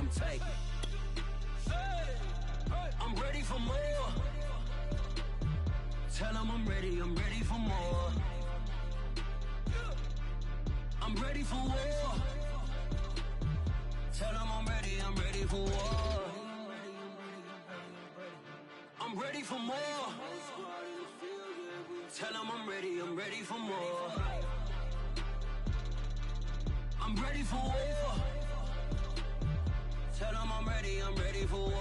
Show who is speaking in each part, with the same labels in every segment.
Speaker 1: I'm taking. I'm ready for more. Tell them I'm ready for more. I'm ready for war. Tell them I'm ready for war. I'm ready for more. Tell them I'm ready for more. I'm ready for war. Tell them I'm ready for war.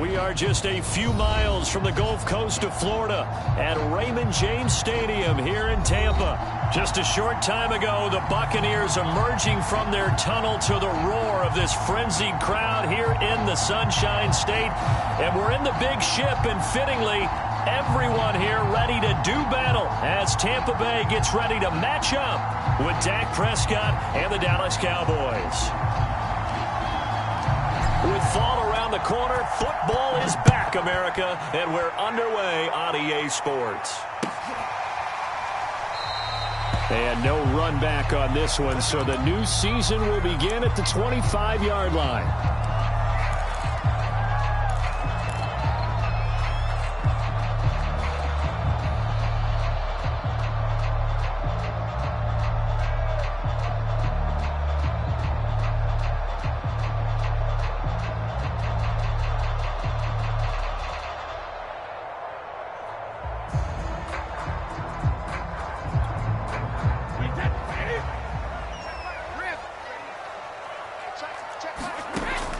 Speaker 2: We are just a few miles from the Gulf Coast of Florida at Raymond James Stadium here in Tampa. Just a short time ago, the Buccaneers emerging from their tunnel to the roar of this frenzied crowd here in the Sunshine State. And we're in the big ship, and fittingly, everyone here ready to do battle as Tampa Bay gets ready to match up with Dak Prescott and the Dallas Cowboys. With fall around the corner, football is back, America, and we're underway on EA Sports. And no run back on this one, so the new season will begin at the 25-yard line.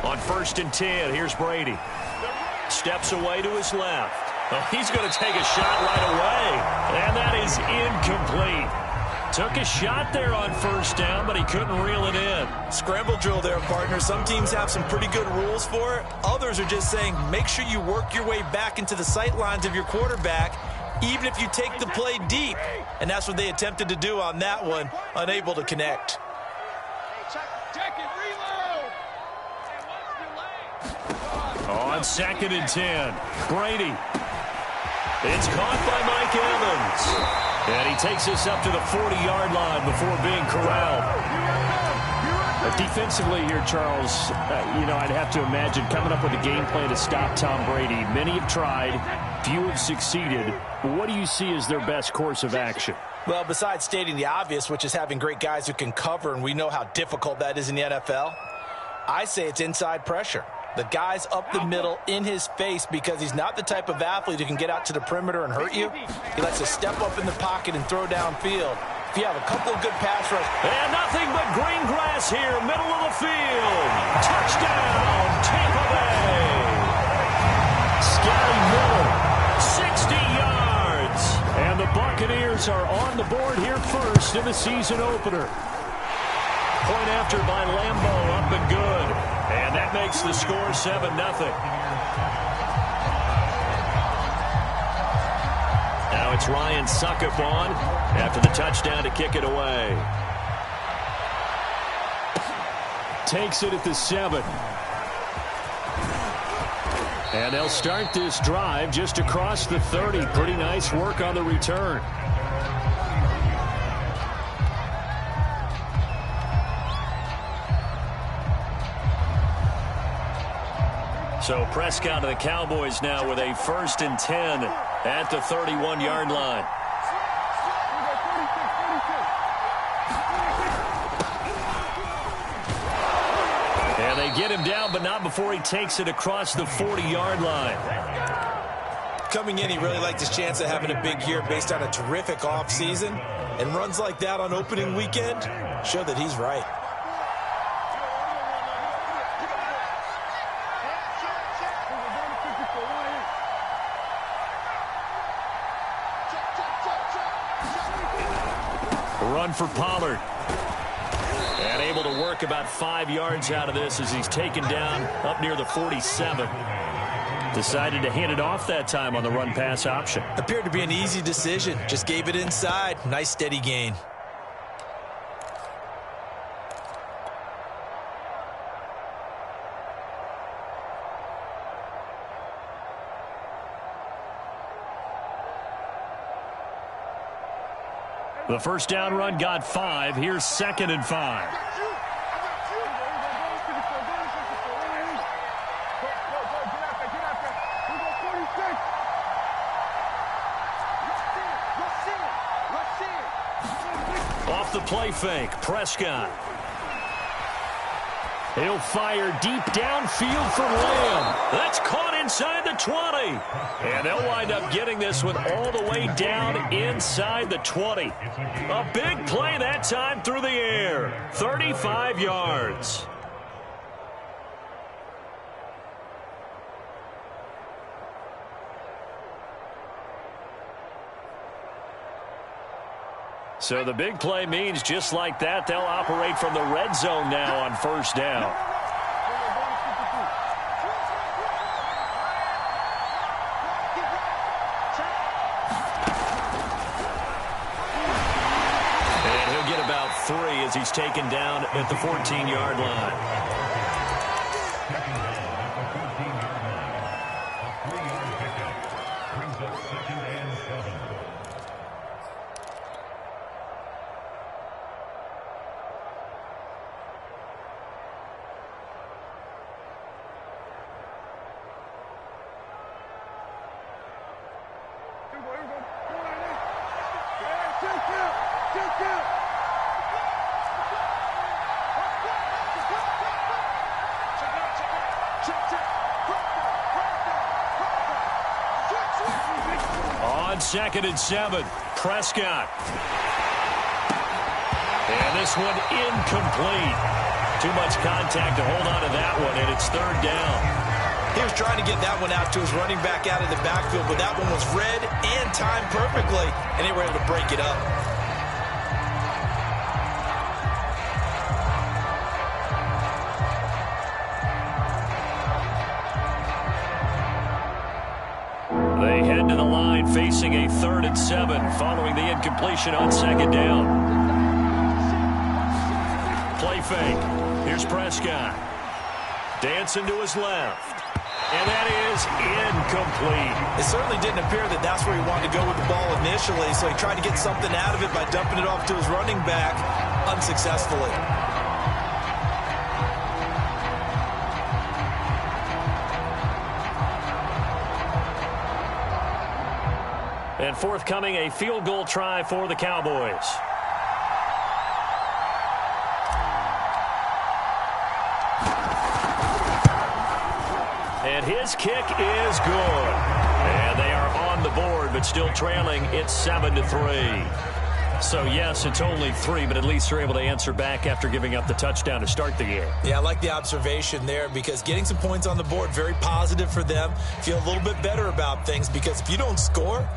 Speaker 2: On 1st and 10, here's Brady. Steps away to his left. Oh, he's going to take a shot right away, and that is incomplete. Took a shot there on 1st down, but he couldn't reel it in.
Speaker 3: Scramble drill there, partner. Some teams have some pretty good rules for it. Others are just saying make sure you work your way back into the sight lines of your quarterback, even if you take the play deep. And that's what they attempted to do on that one, unable to connect.
Speaker 2: On 2nd and 10, Brady. It's caught by Mike Evans. And he takes us up to the 40-yard line before being corralled. But defensively here, Charles, I'd have to imagine coming up with a game plan to stop Tom Brady. Many have tried, few have succeeded. What do you see as their best course of action?
Speaker 3: Well, besides stating the obvious, which is having great guys who can cover, and we know how difficult that is in the NFL, I say it's inside pressure. The guy's up the middle in his face because he's not the type of athlete who can get out to the perimeter and hurt you. He likes to step up in the pocket and throw downfield. If you have a couple of good pass rush.
Speaker 2: And nothing but green grass here, middle of the field. Touchdown, Tampa Bay. Scary Miller, 60 yards. And the Buccaneers are on the board here first in the season opener. Point after by Lambo, up and good. And that makes the score 7-0. Now it's Ryan Suckup on after the touchdown to kick it away. Takes it at the 7. And they'll start this drive just across the 30. Pretty nice work on the return. So Prescott of the Cowboys now with a 1st and 10 at the 31-yard line. And they get him down, but not before he takes it across the 40-yard line.
Speaker 3: Coming in, he really liked his chance of having a big year based on a terrific offseason. And runs like that on opening weekend show that he's right.
Speaker 2: Run for Pollard. And able to work about 5 yards out of this as he's taken down up near the 47. Decided to hand it off that time on the run-pass option.
Speaker 3: Appeared to be an easy decision. Just gave it inside. Nice steady gain.
Speaker 2: The first down run got 5. Here's 2nd and 5. off the play fake. Prescott. He'll fire deep downfield for Lamb. That's caught inside the 20. And they'll wind up getting this one all the way down inside the 20. A big play that time through the air. 35 yards. So the big play means just like that, they'll operate from the red zone now on first down. And he'll get about 3 as he's taken down at the 14-yard line. On 2nd and 7, Prescott. And this one incomplete. Too much contact to hold on to that one, and it's 3rd down.
Speaker 3: He was trying to get that one out to his running back out of the backfield, but that one was read and timed perfectly, and they were able to break it up.
Speaker 2: They head to the line facing a 3rd and 7 following the incompletion on 2nd down. Play fake. Here's Prescott. Dancing to his left. And that is incomplete.
Speaker 3: It certainly didn't appear that that's where he wanted to go with the ball initially, so he tried to get something out of it by dumping it off to his running back unsuccessfully.
Speaker 2: And forthcoming, a field goal try for the Cowboys. And his kick is good. And they are on the board, but still trailing. It's 7-3. So, yes, it's only 3, but at least they're able to answer back after giving up the touchdown to start the game.
Speaker 3: Yeah, I like the observation there because getting some points on the board, very positive for them. Feel a little bit better about things because if you don't score,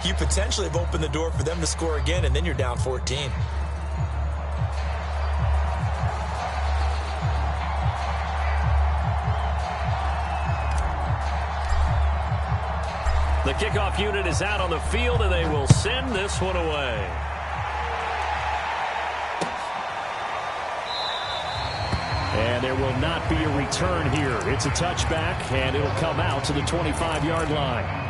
Speaker 3: you potentially have opened the door for them to score again, and then you're down 14.
Speaker 2: The kickoff unit is out on the field, and they will send this one away. And there will not be a return here. It's a touchback, and it'll come out to the 25-yard line.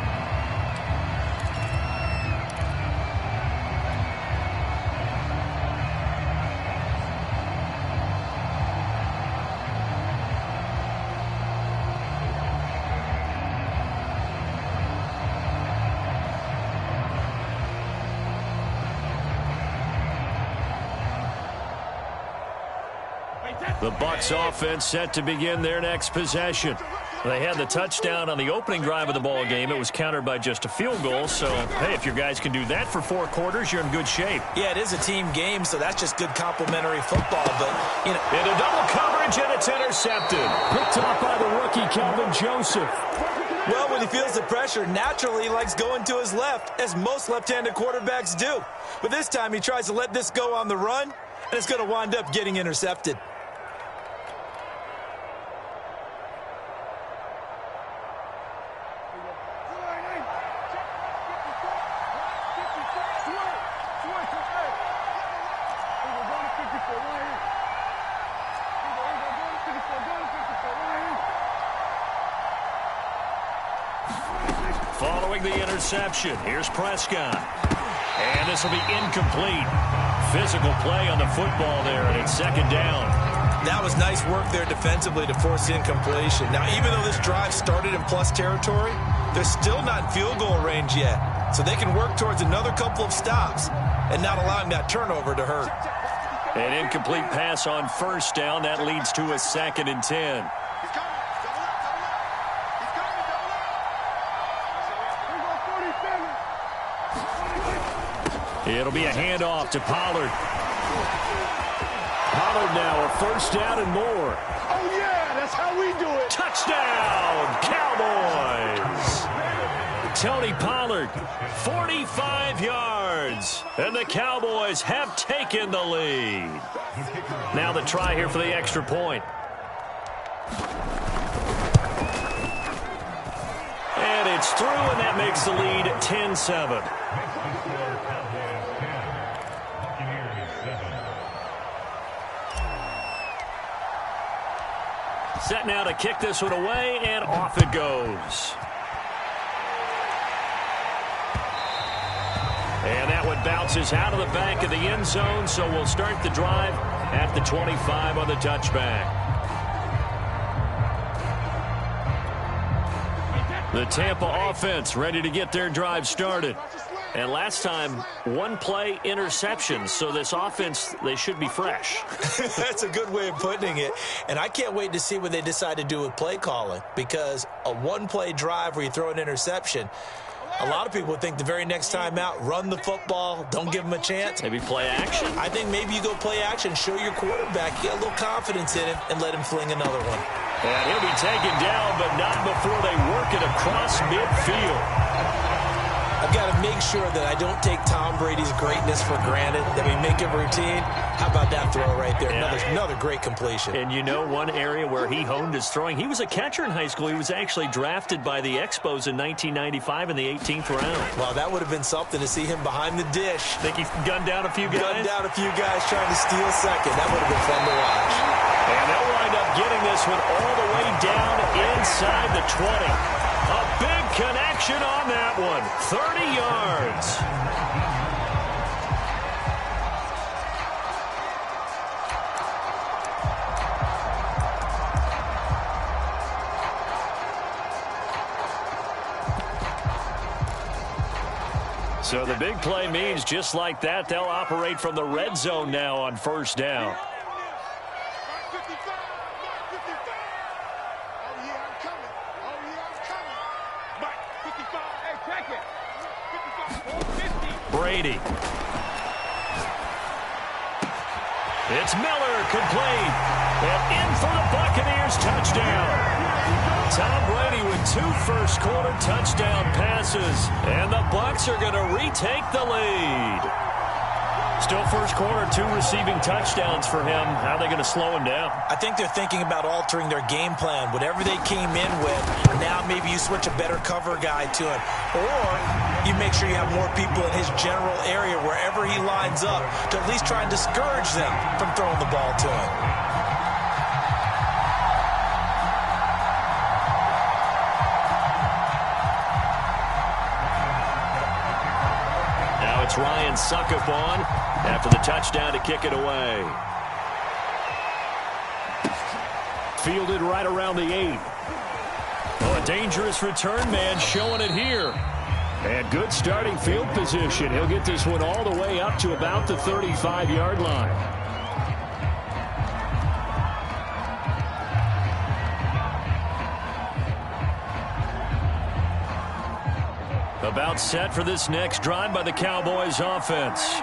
Speaker 2: The Bucs offense set to begin their next possession. They had the touchdown on the opening drive of the ball game. It was countered by just a field goal. So, hey, if your guys can do that for 4 quarters, you're in good shape.
Speaker 3: Yeah, it is a team game, so that's just good complementary football. But, you know,
Speaker 2: into double coverage, and it's intercepted.
Speaker 4: Picked off by the rookie, Kelvin Joseph.
Speaker 3: Well, when he feels the pressure, naturally he likes going to his left, as most left-handed quarterbacks do. But this time he tries to let this go on the run, and it's going to wind up getting intercepted.
Speaker 2: Following the interception, here's Prescott. And this will be incomplete. Physical play on the football there, and it's 2nd down.
Speaker 3: That was nice work there defensively to force incompletion. Now, even though this drive started in plus territory, they're still not in field goal range yet. so they can work towards another couple of stops and not allowing that turnover to hurt.
Speaker 2: An incomplete pass on first down. That leads to a 2nd and 10. It'll be a handoff to Pollard.
Speaker 4: Pollard now a first down and more.
Speaker 5: Oh, yeah, that's how we do it.
Speaker 2: Touchdown, Cowboys. Tony Pollard, 45 yards. And the Cowboys have taken the lead. Now the try here for the extra point. And it's through, and that makes the lead 10-7. Set now to kick this one away, and off it goes. And that one bounces out of the back of the end zone, so we'll start the drive at the 25 on the touchback. The Tampa offense ready to get their drive started. And last time, one play interception. So this offense, they should be fresh.
Speaker 3: That's a good way of putting it. And I can't wait to see what they decide to do with play calling, because a one-play drive where you throw an interception, a lot of people would think the very next time out, run the football, don't give them a chance.
Speaker 2: Maybe play action?
Speaker 3: I think maybe you go play action, show your quarterback, get a little confidence in him, and let him fling another one.
Speaker 2: And he'll be taken down, but not before they work it across midfield.
Speaker 3: I've got to make sure that I don't take Tom Brady's greatness for granted, that we make it routine. How about that throw right there?
Speaker 2: Yeah.
Speaker 3: Another great completion.
Speaker 2: And you know one area where he honed his throwing, he was a catcher in high school. He was actually drafted by the Expos in 1995 in the 18th round.
Speaker 3: Well, that would have been something to see him behind the dish.
Speaker 2: Think he gunned down a few guys?
Speaker 3: Gunned down a few guys trying to steal second. That would have been fun to watch.
Speaker 2: And they'll wind up getting this one all the way down inside the 20. A big connection on that one. 30 yards. So the big play means just like that, they'll operate from the red zone now on first down. Brady. It's Miller, complete. And in for the Buccaneers, touchdown. Tom Brady with 2 first-quarter touchdown passes. And the Bucs are going to retake the lead. Still first quarter, 2 receiving touchdowns for him. How are they going to slow him down?
Speaker 3: I think they're thinking about altering their game plan. Whatever they came in with, now maybe you switch a better cover guy to him. Or you make sure you have more people in his general area wherever he lines up to at least try and discourage them from throwing the ball to him.
Speaker 2: Now it's Ryan Suckup on after the touchdown to kick it away. Fielded right around the 8. Oh, a dangerous return man showing it here. And good starting field position. He'll get this one all the way up to about the 35-yard line. About set for this next drive by the Cowboys offense.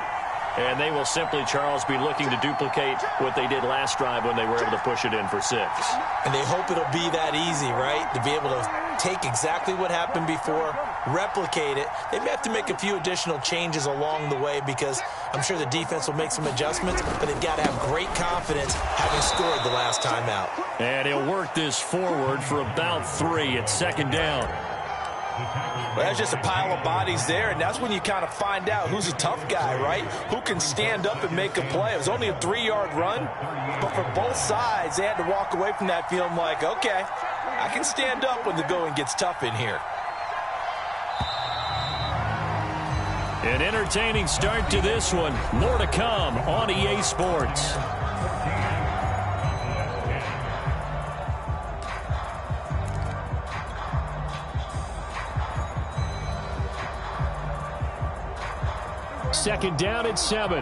Speaker 2: And they will simply, Charles, be looking to duplicate what they did last drive when they were able to push it in for 6.
Speaker 3: And they hope it'll be that easy, right? To be able to take exactly what happened before, replicate it. They may have to make a few additional changes along the way because I'm sure the defense will make some adjustments, but they've got to have great confidence having scored the last time out.
Speaker 2: And he'll work this forward for about 3 at second down.
Speaker 3: Well, that's just a pile of bodies there, and that's when you kind of find out who's a tough guy, right? Who can stand up and make a play. It was only a 3-yard run, but for both sides, they had to walk away from that feeling like, okay, I can stand up when the going gets tough in here.
Speaker 2: An entertaining start to this one. More to come on EA Sports. second down and 7.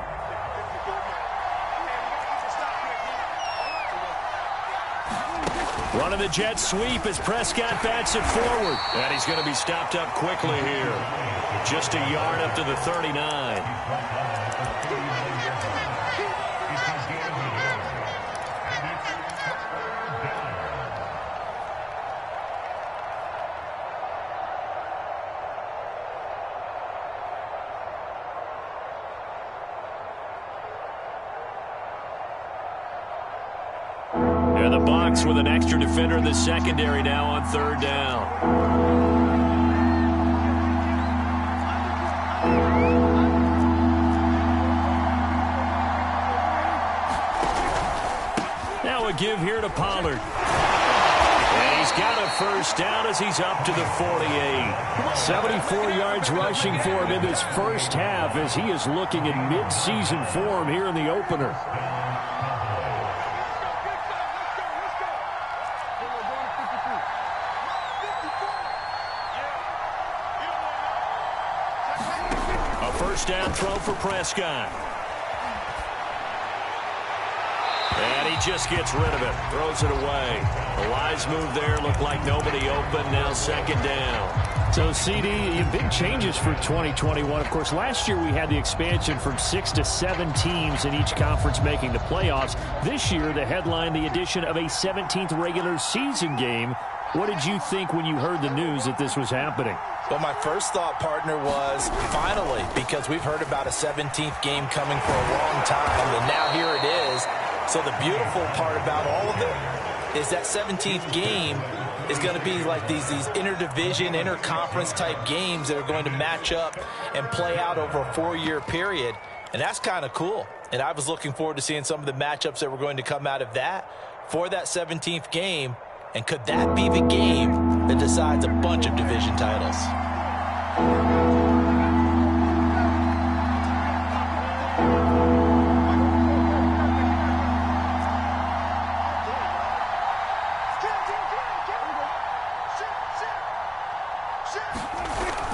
Speaker 2: Running the jet sweep as Prescott bats it forward. And he's going to be stopped up quickly here. Just a yard up to the 39. In the box with an extra defender in the secondary now on third down. Now a give here to Pollard. And he's got a first down as he's up to the 48. 74 yards rushing for him in this first half as he is looking in mid-season form here in the opener. First down throw for Prescott. And he just gets rid of it. Throws it away. A wise move there. Looked like nobody open. Now second down. So, CD, big changes for 2021. Of course, last year we had the expansion from 6 to 7 teams in each conference making the playoffs. This year, the headline, the addition of a 17th regular season game. What did you think when you heard the news that this was happening?
Speaker 3: Well, my first thought, partner, was finally, because we've heard about a 17th game coming for a long time, and now here it is. So the beautiful part about all of it is that 17th game is going to be like these interdivision, interconference type games that are going to match up and play out over a 4-year period, and that's kind of cool. And I was looking forward to seeing some of the matchups that were going to come out of that for that 17th game. And could that be the game that decides a bunch of division titles?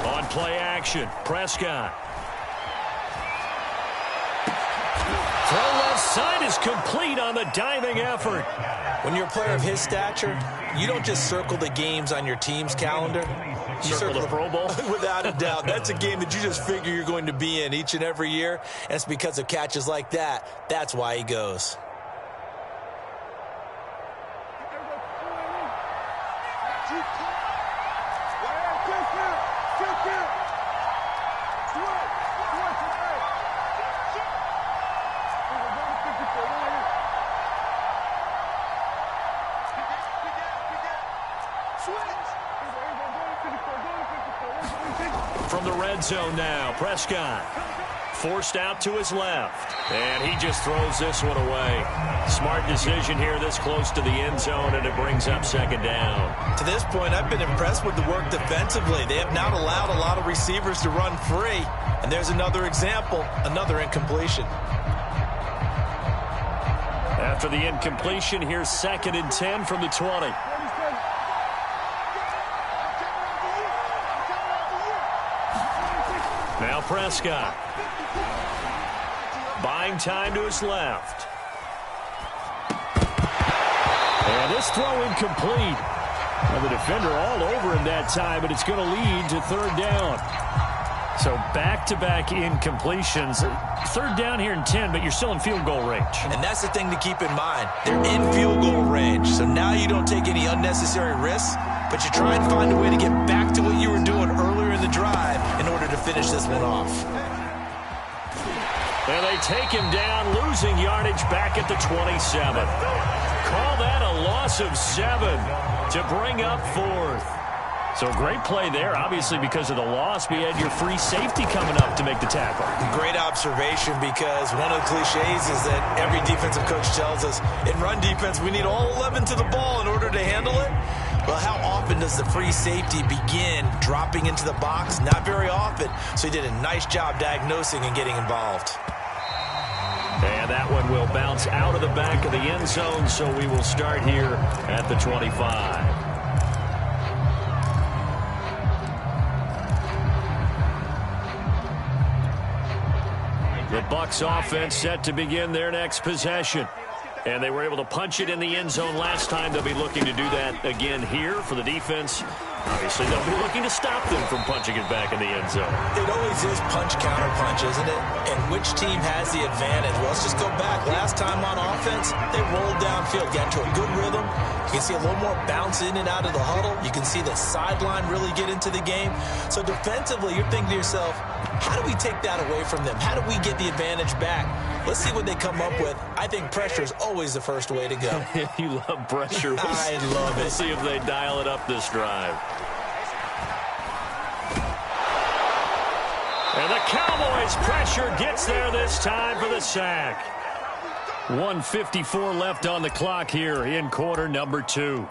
Speaker 2: On play action, Prescott. Throw left side is complete on the diving effort.
Speaker 3: When you're a player of his stature, you don't just circle the games on your team's calendar. You
Speaker 2: circle the Pro Bowl?
Speaker 3: Without a doubt. That's a game that you just figure you're going to be in each and every year. And it's because of catches like that. That's why he goes.
Speaker 2: From the red zone now, Prescott forced out to his left, and he just throws this one away. Smart decision here this close to the end zone, and it brings up second down.
Speaker 3: To this point, I've been impressed with the work defensively. They have not allowed a lot of receivers to run free, and there's another example, another incompletion.
Speaker 2: After the incompletion, here's 2nd and 10 from the 20. Now Prescott. Buying time to his left. And this throw incomplete. And the defender all over him that time, but it's going to lead to third down. So back-to-back incompletions. Third down here in 10, but you're still in field goal range.
Speaker 3: And that's the thing to keep in mind. They're in field goal range. So now you don't take any unnecessary risks, but you try and find a way to get back to what you were doing earlier in the drive in order to finish this one off.
Speaker 2: And they take him down, losing yardage back at the 27. Call that a loss of 7 to bring up 4th. So great play there, obviously because of the loss. We had your free safety coming up to make the tackle.
Speaker 3: Great observation, because one of the cliches is that every defensive coach tells us in run defense we need all 11 to the ball in order to handle it. Well, how often does the free safety begin dropping into the box? Not very often. So he did a nice job diagnosing and getting involved.
Speaker 2: And that one will bounce out of the back of the end zone, so we will start here at the 25. The Bucs offense set to begin their next possession. And they were able to punch it in the end zone last time. They'll be looking to do that again here for the defense. Obviously, they'll be looking to stop them from punching it back in the end zone.
Speaker 3: It always is punch-counter-punch, isn't it? And which team has the advantage? Well, let's just go back. Last time on offense, they rolled downfield, got into a good rhythm. You can see a little more bounce in and out of the huddle. You can see the sideline really get into the game. So defensively, you're thinking to yourself, how do we take that away from them? How do we get the advantage back? Let's see what they come up with. I think pressure is always the first way to go.
Speaker 2: You love pressure.
Speaker 3: I love it.
Speaker 2: We'll see if they dial it up this drive. And the Cowboys' pressure gets there this time for the sack. 1:54 left on the clock here in quarter number 2.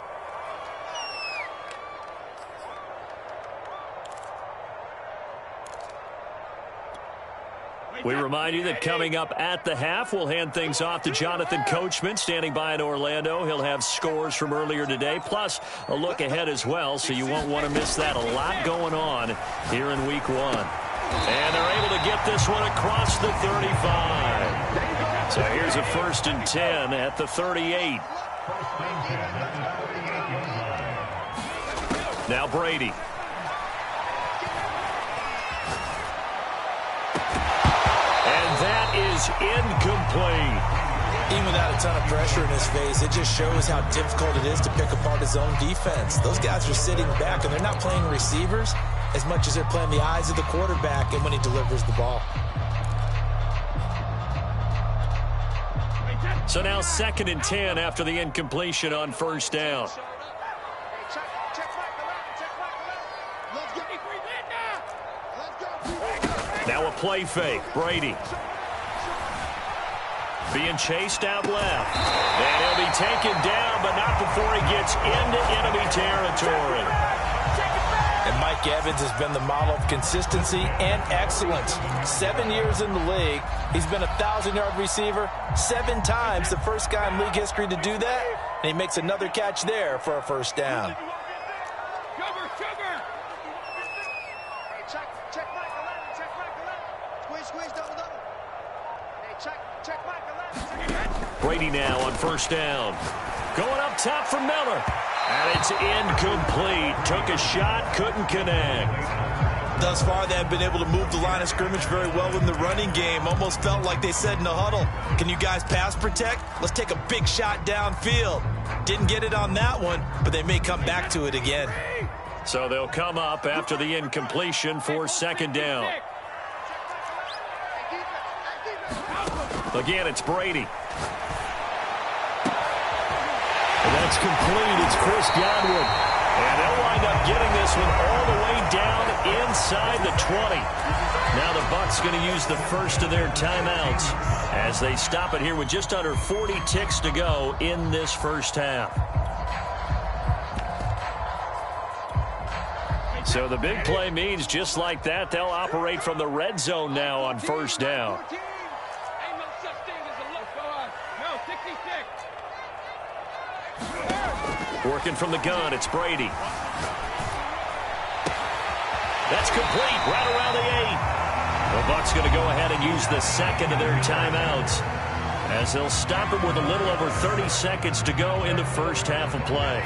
Speaker 2: We remind you that coming up at the half, we'll hand things off to Jonathan Coachman standing by in Orlando. He'll have scores from earlier today, plus a look ahead as well, so you won't want to miss that. A lot going on here in week 1. And they're able to get this one across the 35. So here's a 1st and 10 at the 38. Now Brady. That is incomplete.
Speaker 3: Even without a ton of pressure in his face, it just shows how difficult it is to pick apart his own defense. Those guys are sitting back, and they're not playing receivers as much as they're playing the eyes of the quarterback and when he delivers the ball.
Speaker 2: So now 2nd and 10 after the incompletion on 1st down. Now a play fake. Brady. Being chased out left. And he'll be taken down, but not before he gets into enemy territory.
Speaker 3: And Mike Evans has been the model of consistency and excellence. 7 years in the league. He's been a 1,000-yard receiver 7 times, the first guy in league history to do that. And he makes another catch there for a 1st down.
Speaker 2: Brady now on 1st down. Going up top for Miller. And it's incomplete. Took a shot, couldn't connect.
Speaker 3: Thus far, they have been able to move the line of scrimmage very well in the running game. Almost felt like they said in the huddle, can you guys pass protect? Let's take a big shot downfield. Didn't get it on that one, but they may come back to it again.
Speaker 2: So they'll come up after the incompletion for 2nd down. Again, it's Brady. And that's complete. It's Chris Godwin. And they'll wind up getting this one all the way down inside the 20. Now the Bucs going to use the first of their timeouts as they stop it here with just under 40 ticks to go in this 1st half. So the big play means just like that, they'll operate from the red zone now on 1st down. Working from the gun, it's Brady. That's complete, right around the 8. The Bucs going to go ahead and use the 2nd of their timeouts as they'll stop it with a little over 30 seconds to go in the 1st half of play.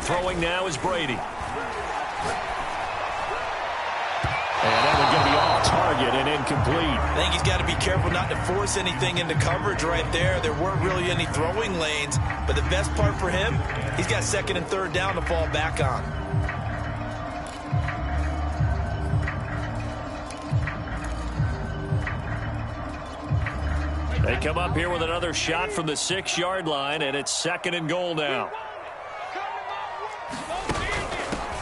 Speaker 2: Throwing now is Brady. And that one going to be off target and incomplete.
Speaker 3: I think he's got to be careful not to force anything into coverage right there. There weren't really any throwing lanes, but the best part for him, he's got 2nd and 3rd down to fall back on.
Speaker 2: They come up here with another shot from the 6-yard line, and it's 2nd and goal now.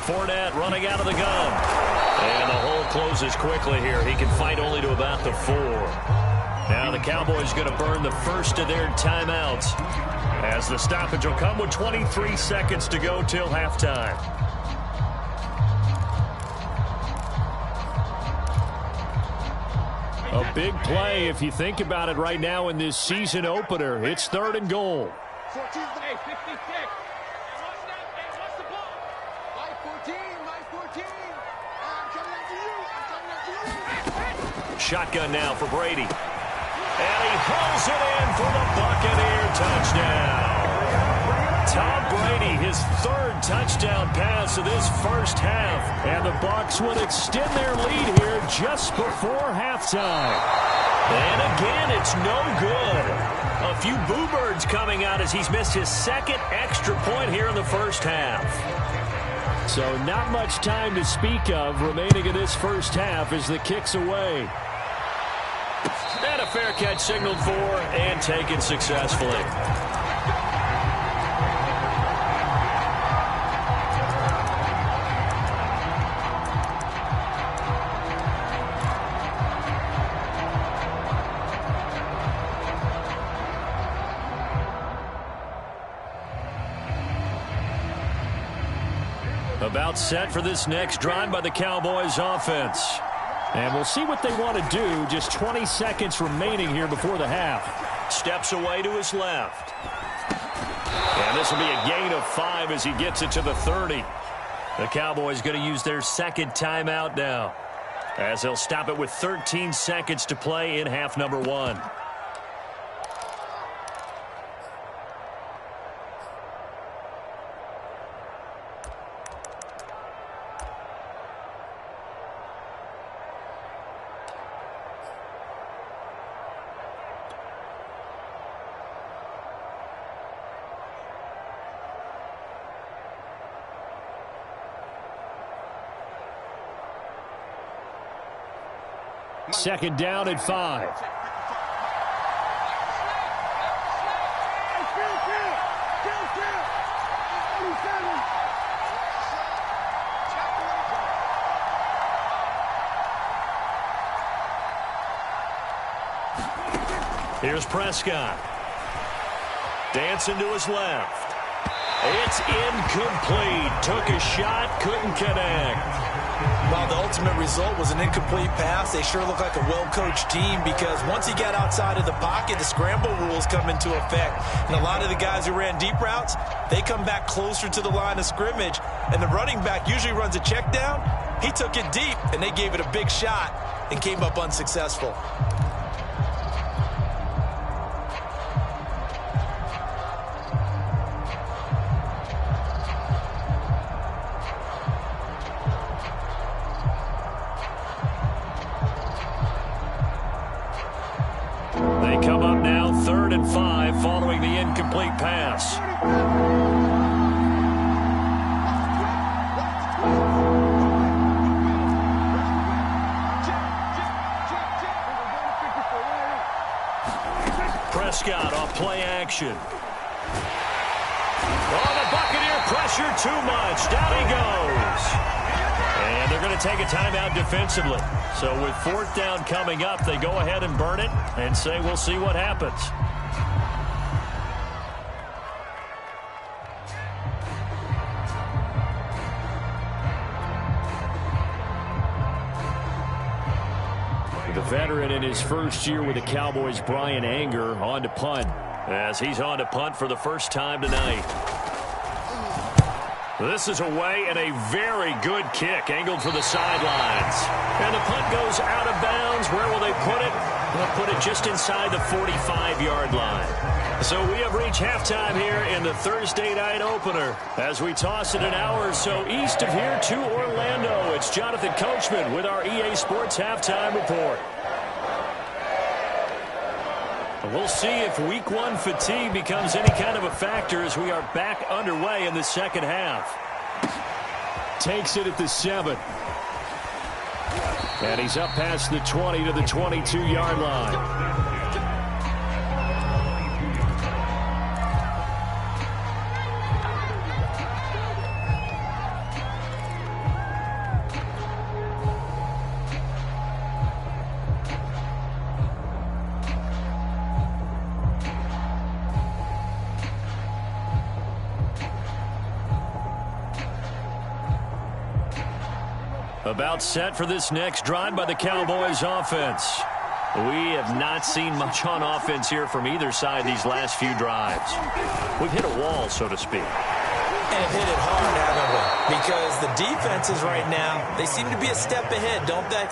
Speaker 2: Fournette running out of the gun. And the hole closes quickly here. He can fight only to about the 4. Now the Cowboys going to burn the first of their timeouts as the stoppage will come with 23 seconds to go till halftime. A big play if you think about it right now in this season opener. It's 3rd and goal.
Speaker 5: 14, hey, 56. Hey, what's the ball? My 14, my 14. I'm coming after you. I'm coming after you.
Speaker 2: Shotgun now for Brady. And he pulls it in for the Buccaneer touchdown. Tom Brady, his 3rd touchdown pass of this first half. And the Bucs would extend their lead here just before halftime. And again, it's no good. A few boo birds coming out as he's missed his 2nd extra point here in the first half. So not much time to speak of remaining in this first half as the kick's away. And a fair catch signaled for and taken successfully. About set for this next drive by the Cowboys offense. And we'll see what they want to do. Just 20 seconds remaining here before the half. Steps away to his left. And this will be a gain of 5 as he gets it to the 30. The Cowboys going to use their 2nd timeout now, as they'll stop it with 13 seconds to play in half number 1. Second down at 5. Here's Prescott. Dancing to his left. It's incomplete. Took a shot, couldn't connect.
Speaker 3: Well, the ultimate result was an incomplete pass. They sure look like a well-coached team because once he got outside of the pocket, the scramble rules come into effect. And a lot of the guys who ran deep routes, they come back closer to the line of scrimmage. And the running back usually runs a check down. He took it deep, and they gave it a big shot and came up unsuccessful.
Speaker 2: Come up now, 3rd and 5 following the incomplete pass. Prescott off play action. Oh, the Buccaneer pressure too much. Down he goes. And they're going to take a timeout defensively. So with 4th down coming up, they go ahead and burn it and say we'll see what happens. The veteran in his first year with the Cowboys, Brian Anger, on to punt, as he's on to punt for the first time tonight. This is away and a very good kick, angled for the sidelines. And the punt goes out of bounds. Where will they put it? They'll put it just inside the 45-yard line. So we have reached halftime here in the Thursday night opener. As we toss it an hour or so east of here to Orlando, it's Jonathan Coachman with our EA Sports Halftime Report. We'll see if week 1 fatigue becomes any kind of a factor as we are back underway in the second half. Takes it at the 7. And he's up past the 20 to the 22-yard line. About set for this next drive by the Cowboys offense. We have not seen much on offense here from either side these last few drives. We've hit a wall, so to speak.
Speaker 3: And hit it hard, haven't we? Because the defenses right now, they seem to be a step ahead, don't they?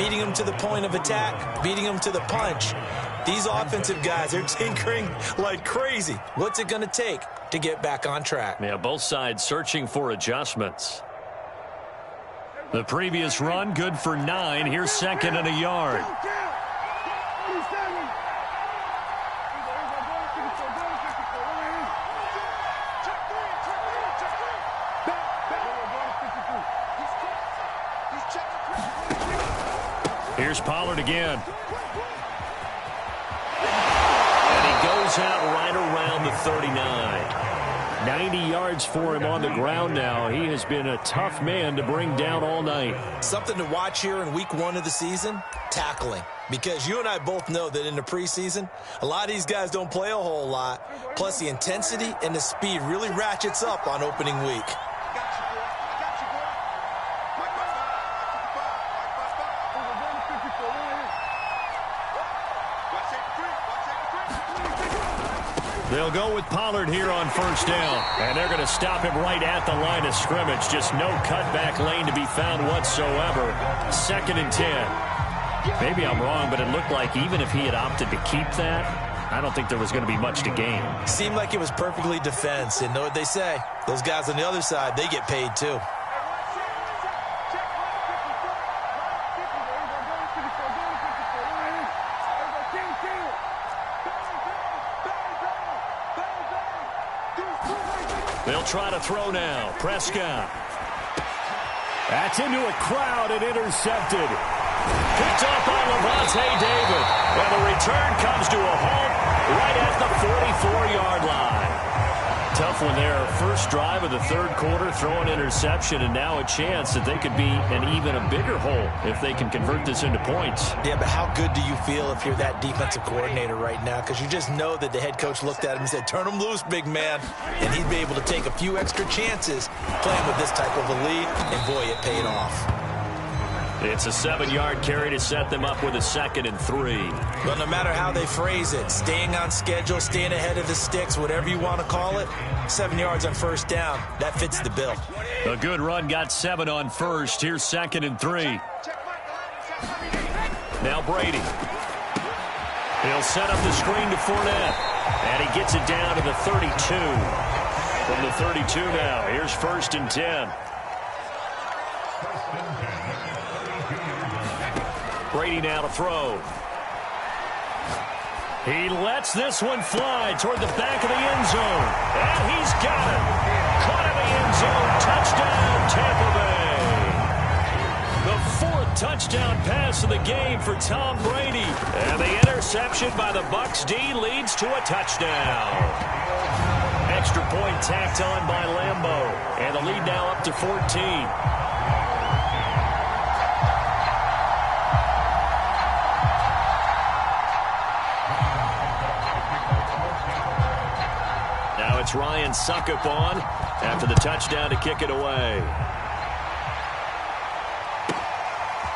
Speaker 3: Beating them to the point of attack, beating them to the punch. These offensive guys, they're tinkering like crazy. What's it going to take to get back on track?
Speaker 2: Yeah, both sides searching for adjustments. The previous run, good for 9. Here's second and a yard. Here's Pollard again. And he goes out right around the 39. 90 yards for him on the ground now. He has been a tough man to bring down all night.
Speaker 3: Something to watch here in week 1 of the season, tackling. Because you and I both know that in the preseason, a lot of these guys don't play a whole lot. Plus the intensity and the speed really ratchets up on opening week.
Speaker 2: They'll go with Pollard here on first down. And they're going to stop him right at the line of scrimmage. Just no cutback lane to be found whatsoever. Second and 10. Maybe I'm wrong, but it looked like even if he had opted to keep that, I don't think there was going to be much to gain.
Speaker 3: Seemed like it was perfectly defense. And know what they say? Those guys on the other side, they get paid too.
Speaker 2: They'll try to throw now. Prescott. That's into a crowd and intercepted. Picked up by Levante David. And the return comes to a halt right at the 44-yard line. Tough one there. First drive of the third quarter, throw an interception, and now a chance that they could be an even a bigger hole if they can convert this into points.
Speaker 3: Yeah, but how good do you feel if you're that defensive coordinator right now? Because you just know that the head coach looked at him and said, turn him loose, big man. And he'd be able to take a few extra chances playing with this type of a lead, and boy, it paid off.
Speaker 2: It's a 7-yard carry to set them up with a 2nd and 3.
Speaker 3: But no matter how they phrase it, staying on schedule, staying ahead of the sticks, whatever you want to call it, 7 yards on first down, that fits the bill.
Speaker 2: A good run got 7 on first. Here's 2nd and 3. Now Brady. He'll set up the screen to Fournette. And he gets it down to the 32. From the 32 now, here's 1st and 10. Brady now to throw. He lets this one fly toward the back of the end zone. And he's got it. Caught in the end zone. Touchdown, Tampa Bay. The 4th touchdown pass of the game for Tom Brady. And the interception by the Bucs D leads to a touchdown. Extra point tacked on by Lambeau. And the lead now up to 14. It's Ryan Suckup on after the touchdown to kick it away.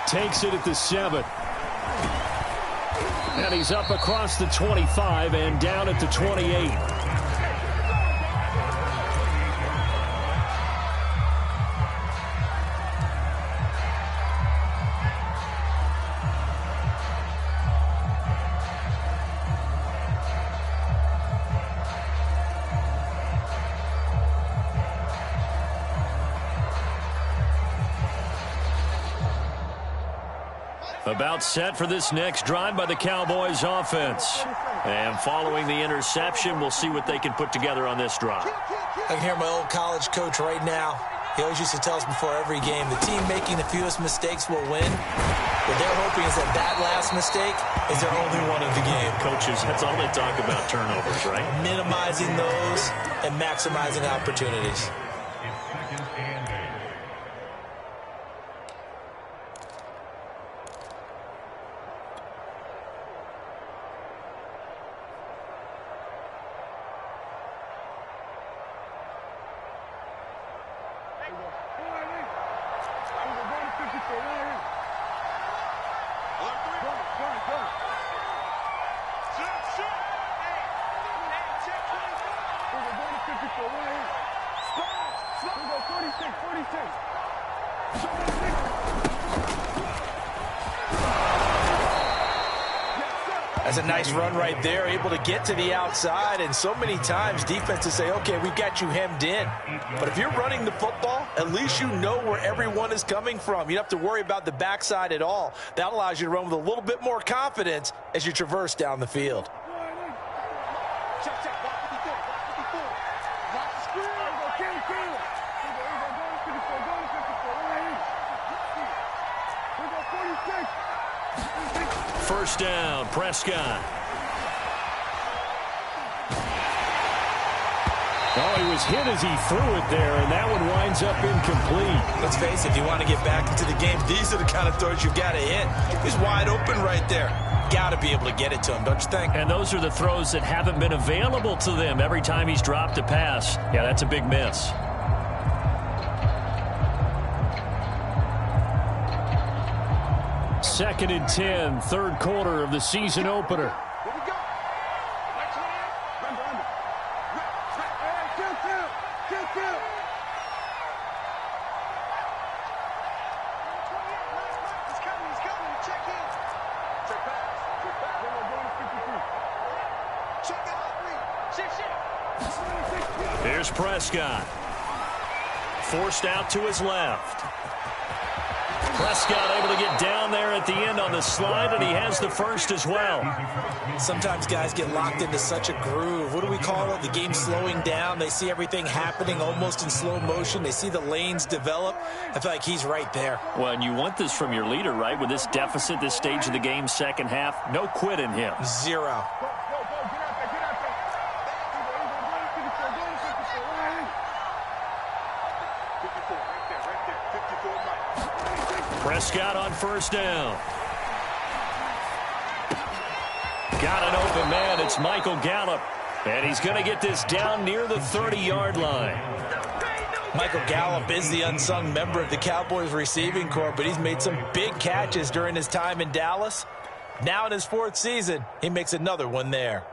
Speaker 2: Takes it at the 7. And he's up across the 25 and down at the 28. About set for this next drive by the Cowboys offense. And following the interception, we'll see what they can put together on this drive.
Speaker 3: I can hear my old college coach right now. He always used to tell us before every game, the team making the fewest mistakes will win. What they're hoping is that last mistake is their only one of the game.
Speaker 2: Coaches, that's all they talk about, turnovers, right?
Speaker 3: Minimizing those and maximizing opportunities. That's a nice run right there, able to get to the outside, and so many times defenses say, okay, we've got you hemmed in. But if you're running the football, at least you know where everyone is coming from. You don't have to worry about the backside at all. That allows you to run with a little bit more confidence as you traverse down the field.
Speaker 2: First down, Prescott.
Speaker 4: Oh, he was hit as he threw it there, and that one winds up incomplete.
Speaker 3: Let's face it, if you want to get back into the game, these are the kind of throws you've got to hit. He's wide open right there. Got to be able to get it to him, don't you think?
Speaker 2: And those are the throws that haven't been available to them every time he's dropped a pass. Yeah, that's a big miss.
Speaker 4: Second and 10, third quarter of the season opener.
Speaker 5: Here we go. Right hand. Under. Kill. He's coming. Check in. Check pass. Check out. Shift.
Speaker 2: Here's Prescott. Forced out to his left. Prescott able to get down there at the end on the slide, and he has the first as well.
Speaker 3: Sometimes guys get locked into such a groove. What do we call it? The game's slowing down. They see everything happening almost in slow motion. They see the lanes develop. I feel like he's right there.
Speaker 2: Well, and you want this from your leader, right? With this deficit, this stage of the game, second half, no quit in him.
Speaker 3: Zero.
Speaker 2: Prescott on first down. Got an open man. It's Michael Gallup. And he's going to get this down near the 30-yard line.
Speaker 3: Michael Gallup is the unsung member of the Cowboys receiving corps, but he's made some big catches during his time in Dallas. Now in his fourth season, he makes another one there.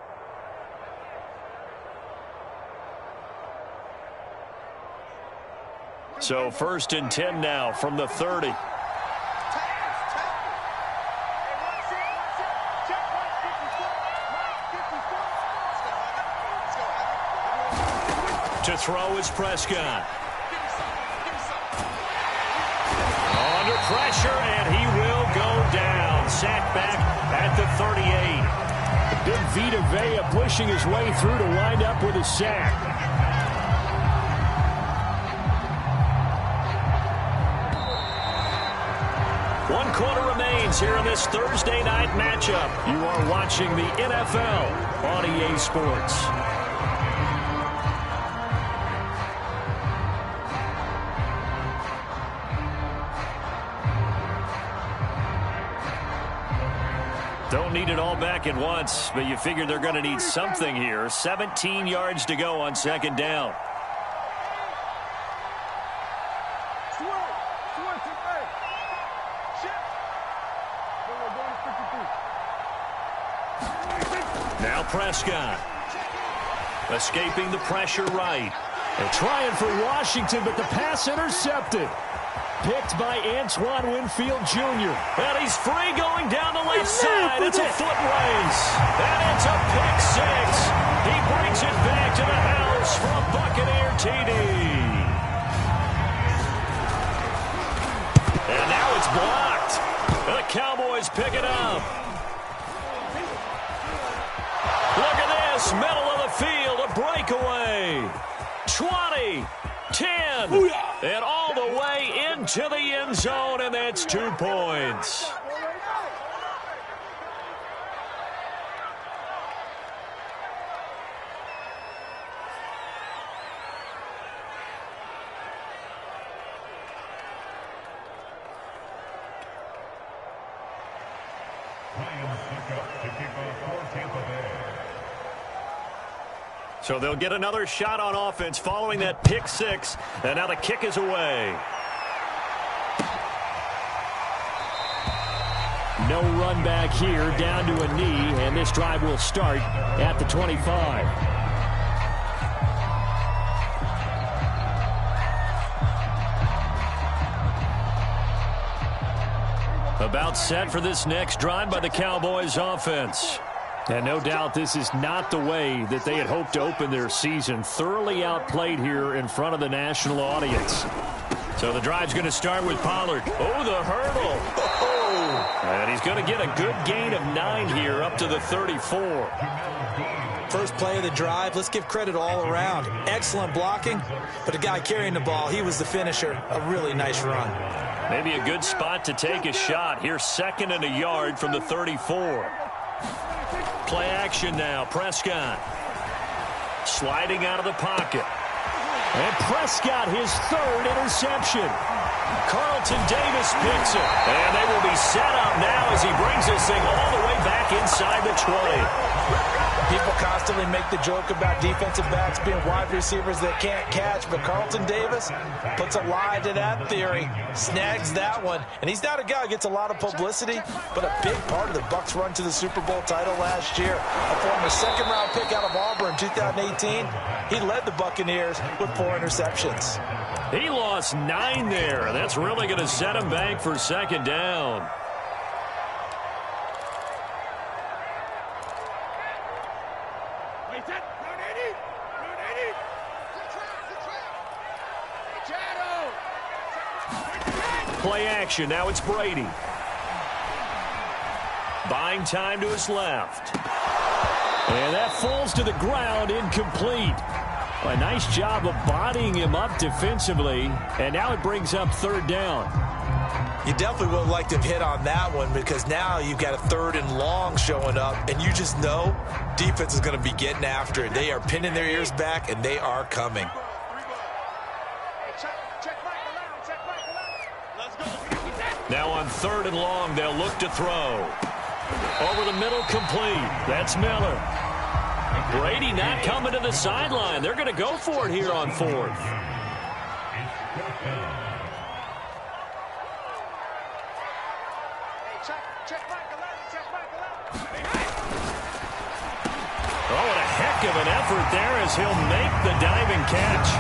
Speaker 2: So first and 10 now from the 30. To throw is Prescott. Under pressure, and he will go down. Sacked back at the 38.
Speaker 4: Big Vita Vea pushing his way through to wind up with a sack.
Speaker 2: One quarter remains here in this Thursday night matchup. You are watching the NFL on EA Sports. Don't need it all back at once, but you figure they're going to need something here. 17 yards to go on second down. Now Prescott. Escaping the pressure right.
Speaker 4: They're trying for Washington, but the pass intercepted. Picked by Antoine Winfield Jr.
Speaker 2: And he's free going down the left side. It's a foot race. And it's a pick six. He brings it back to the house for a Buccaneer TD. And now it's blocked. The Cowboys pick it up. Look at this. Middle of the field. A breakaway. 20. 10. And all the way into the end zone, and that's 2 points. So they'll get another shot on offense following that pick six, and now the kick is away.
Speaker 4: No run back here, down to a knee, and this drive will start at the 25. About set for this next drive by the Cowboys offense. And no doubt this is not the way that they had hoped to open their season. Thoroughly outplayed here in front of the national audience. So the drive's going to start with Pollard. Oh, the hurdle. Oh. And he's going to get a good gain of 9 here up to the 34.
Speaker 3: First play of the drive, let's give credit all around. Excellent blocking, but the guy carrying the ball, he was the finisher. A really nice run.
Speaker 2: Maybe a good spot to take a shot. Here's 2nd and a yard from the 34. Play action now. Prescott sliding out of the pocket. And Prescott, his 3rd interception. Carlton Davis picks it. And they will be set up now as he brings this thing all the way back inside the 20.
Speaker 3: People constantly make the joke about defensive backs being wide receivers that can't catch, but Carlton Davis puts a lie to that theory, snags that one, and he's not a guy who gets a lot of publicity, but a big part of the Bucs' run to the Super Bowl title last year. A former 2nd-round pick out of Auburn in 2018, he led the Buccaneers with 4 interceptions.
Speaker 2: He lost 9 there. That's really going to set him back for 2nd down. Play action. Now it's Brady. Buying time to his left. And that falls to the ground, incomplete. A nice job of bodying him up defensively. And now it brings up 3rd down.
Speaker 3: You definitely would have liked to have hit on that one because now you've got a 3rd and long showing up, and you just know defense is going to be getting after it. They are pinning their ears back, and they are coming.
Speaker 2: Now on 3rd and long, they'll look to throw. Over the middle, complete. That's Miller. Brady not coming to the sideline. They're going to go for it here on 4th. Oh, what a heck of an effort there as he'll make the diving catch.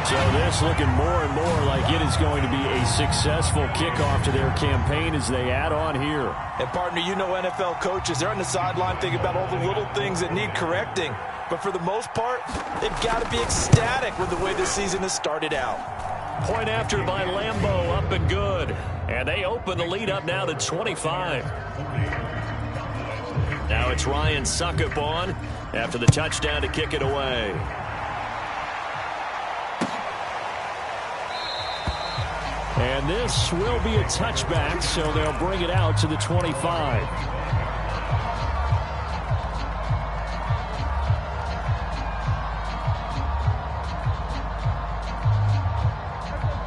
Speaker 2: So this looking more and more like it is going to be a successful kickoff to their campaign as they add on here.
Speaker 3: And, partner, you know NFL coaches, they're on the sideline thinking about all the little things that need correcting. But for the most part, they've got to be ecstatic with the way this season has started out.
Speaker 2: Point after by Lambeau, up and good. And they open the lead up now to 25. Now it's Ryan Suckup on after the touchdown to kick it away.
Speaker 4: And this will be a touchback, so they'll bring it out to the 25.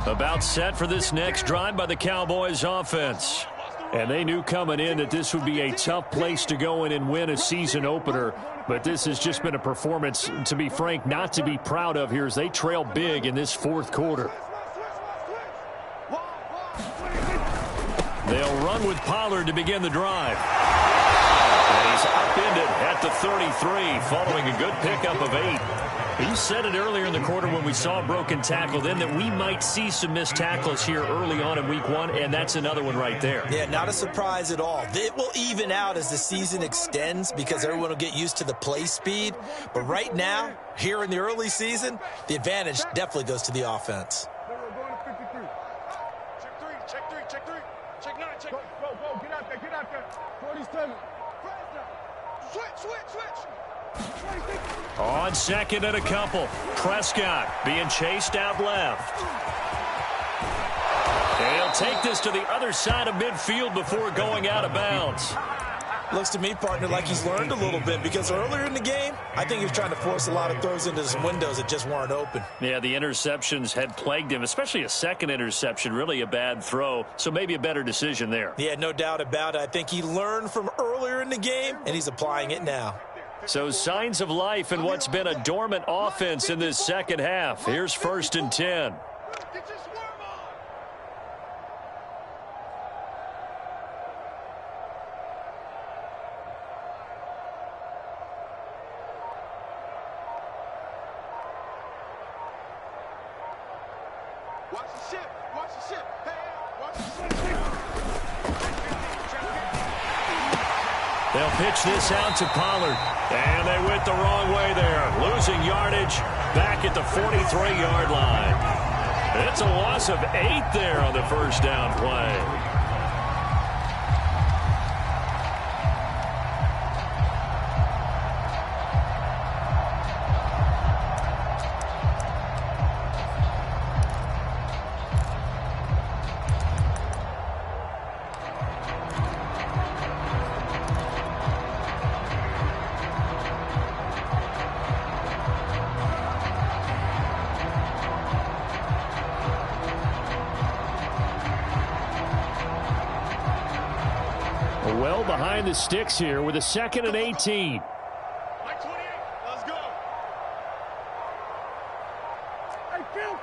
Speaker 4: About set for this next drive by the Cowboys offense. And they knew coming in that this would be a tough place to go in and win a season opener. But this has just been a performance, to be frank, not to be proud of here as they trail big in this 4th quarter. They'll run with Pollard to begin the drive. And he's upended at the 33 following a good pickup of 8. You said it earlier in the quarter when we saw a broken tackle then that we might see some missed tackles here early on in week 1, and that's another one right there.
Speaker 3: Yeah, not a surprise at all. It will even out as the season extends because everyone will get used to the play speed. But right now, here in the early season, the advantage definitely goes to the offense.
Speaker 2: On 2nd and a couple. Prescott being chased out left. And he'll take this to the other side of midfield before going out of bounds.
Speaker 3: Looks to me, partner, like he's learned a little bit because earlier in the game, I think he was trying to force a lot of throws into some windows that just weren't open.
Speaker 2: Yeah, the interceptions had plagued him, especially a 2nd interception, really a bad throw. So maybe a better decision there.
Speaker 3: Yeah, no doubt about it. I think he learned from earlier in the game, and he's applying it now.
Speaker 2: So signs of life in what's been a dormant offense in this 2nd half. Here's 1st and 10.
Speaker 5: Watch the ship. Watch the ship. Hey, watch the ship.
Speaker 4: They'll pitch this out to Pollard. And they went the wrong way there. Losing yardage back at the 43-yard line. It's a loss of 8 there on the first down play. Well behind the sticks here with a 2nd and 18.
Speaker 5: Mike 28, let's go. Hey, kill.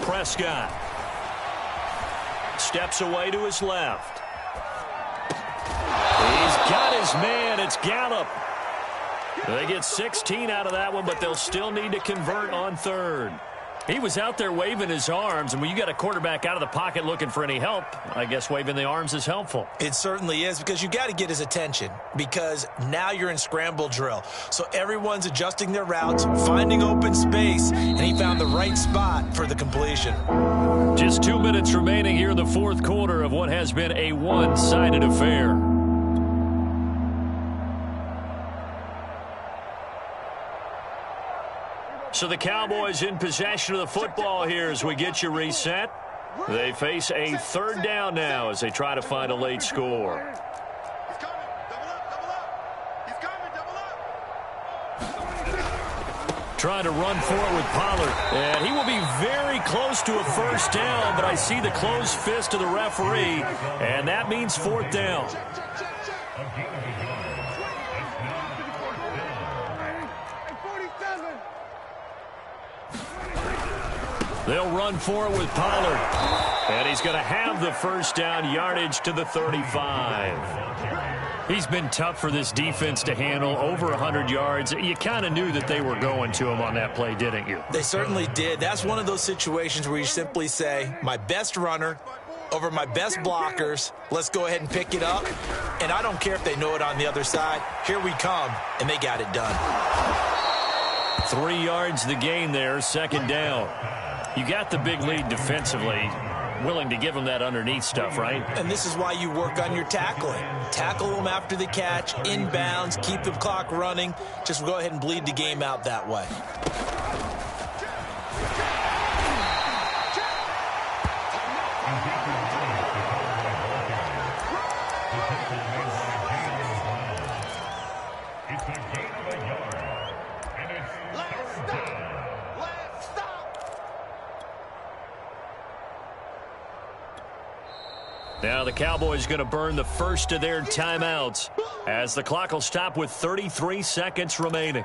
Speaker 2: Prescott steps away to his left. He's got his man. It's Gallup. They get 16 out of that one, but they'll still need to convert on 3rd. He was out there waving his arms, and when you got a quarterback out of the pocket looking for any help, I guess waving the arms is helpful.
Speaker 3: It certainly is, because you got to get his attention, because now you're in scramble drill. So everyone's adjusting their routes, finding open space, and he found the right spot for the completion.
Speaker 2: Just 2 minutes remaining here in the 4th quarter of what has been a one-sided affair. So the Cowboys in possession of the football here as we get you reset. They face a 3rd down now as they try to find a late score.
Speaker 5: He's coming. Double up. He's coming. Double up.
Speaker 2: Trying to run forward with Pollard. And he will be very close to a first down, but I see the closed fist of the referee, and that means 4th down. They'll run forward with Pollard. And he's going to have the first down, yardage to the 35. He's been tough for this defense to handle, over 100 yards. You kind of knew that they were going to him on that play, didn't you?
Speaker 3: They certainly did. That's one of those situations where you simply say, my best runner over my best blockers. Let's go ahead and pick it up. And I don't care if they know it on the other side. Here we come, and they got it done.
Speaker 2: 3 yards the gain there, 2nd down. You got the big lead defensively, willing to give them that underneath stuff, right?
Speaker 3: And this is why you work on your tackling. Tackle them after the catch, inbounds, keep the clock running. Just go ahead and bleed the game out that way.
Speaker 2: Now the Cowboys going to burn the first of their timeouts as the clock will stop with 33 seconds remaining.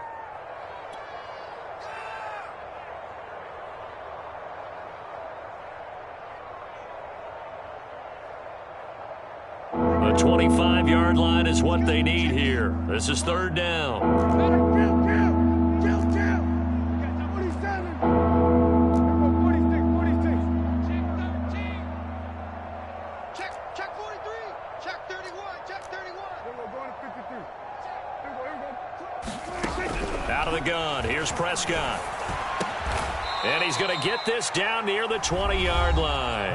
Speaker 2: The 25-yard line is what they need here. This is 3rd down. Out of the gun, here's Prescott. And he's going to get this down near the 20-yard line.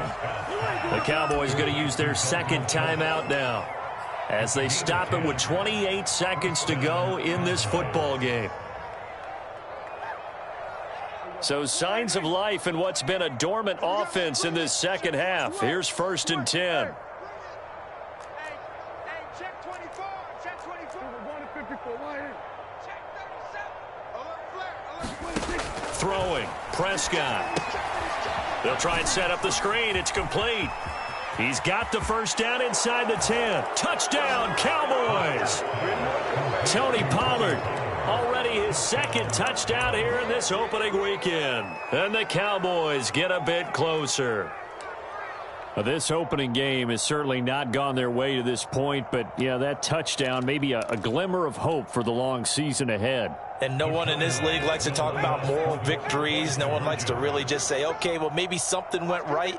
Speaker 2: The Cowboys going to use their 2nd timeout now as they stop it with 28 seconds to go in this football game. So signs of life in what's been a dormant offense in this 2nd half. Here's 1st and 10.
Speaker 5: Hey, check 24. Check 24. We're going to 54. Right here. Check 37. Alert flare.
Speaker 2: Throwing, Prescott. They'll try and set up the screen. It's complete. He's got the first down inside the 10. Touchdown, Cowboys. Tony Pollard, already his 2nd touchdown here in this opening weekend. And the Cowboys get a bit closer. This opening game has certainly not gone their way to this point, but, yeah, that touchdown, maybe a glimmer of hope for the long season ahead.
Speaker 3: And no one in this league likes to talk about moral victories. No one likes to really just say, okay, well, maybe something went right.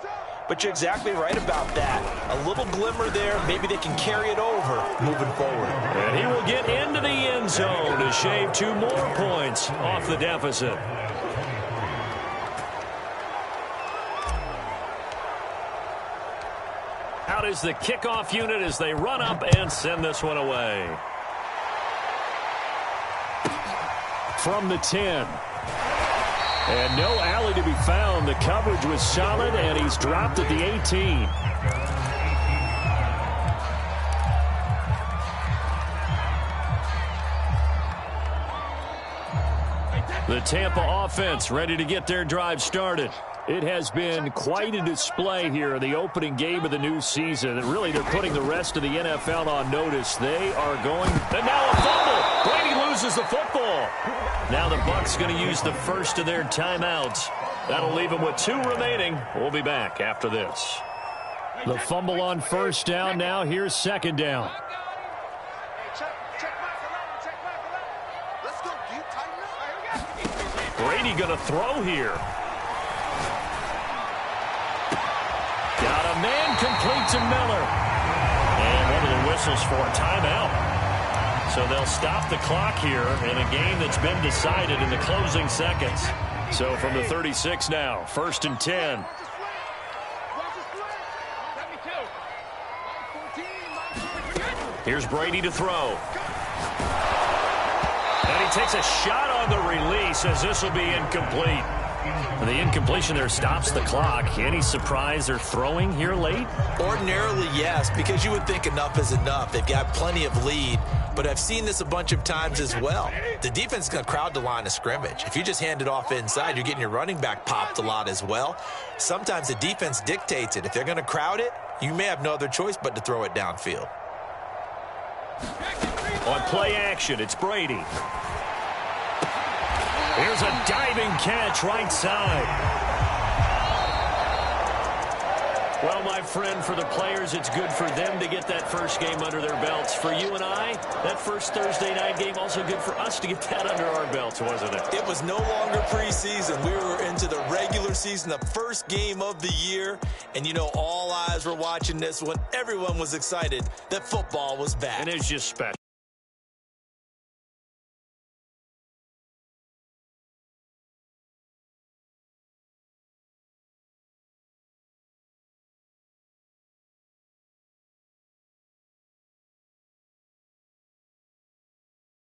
Speaker 3: But you're exactly right about that. A little glimmer there. Maybe they can carry it over moving forward.
Speaker 4: And he will get into the end zone to shave 2 more points off the deficit. Out is the kickoff unit as they run up and send this one away. From the 10. And no alley to be found. The coverage was solid, and he's dropped at the 18. The Tampa offense ready to get their drive started. It has been quite a display here in the opening game of the new season. And really, they're putting the rest of the NFL on notice. They are going, and now a fumble. Brady loses the football. Now the Bucs going to use the first of their timeouts. That'll leave them with 2 remaining. We'll be back after this. The fumble on first down. Now here's second down. Brady going to throw here. Got a man complete to Miller. And one of the whistles for a timeout. So they'll stop the clock here in a game that's been decided in the closing seconds. So from the 36 now, 1st and 10. Here's Brady to throw. And he takes a shot on the release as this will be incomplete. The incompletion there stops the clock. Any surprise they're throwing here late?
Speaker 3: Ordinarily, yes, because you would think enough is enough. They've got plenty of lead, but I've seen this a bunch of times as well. The defense is going to crowd the line of scrimmage. If you just hand it off inside, you're getting your running back popped a lot as well. Sometimes the defense dictates it. If they're going to crowd it, you may have no other choice but to throw it downfield.
Speaker 4: On play action, it's Brady. Here's a diving catch right side. Well, my friend, for the players, it's good for them to get that first game under their belts. For you and I, that first Thursday night game, also good for us to get that under our belts, wasn't it?
Speaker 3: It was no longer preseason. We were into the regular season, the first game of the year. And, you know, all eyes were watching this one. Everyone was excited that football was back.
Speaker 4: And it's just special.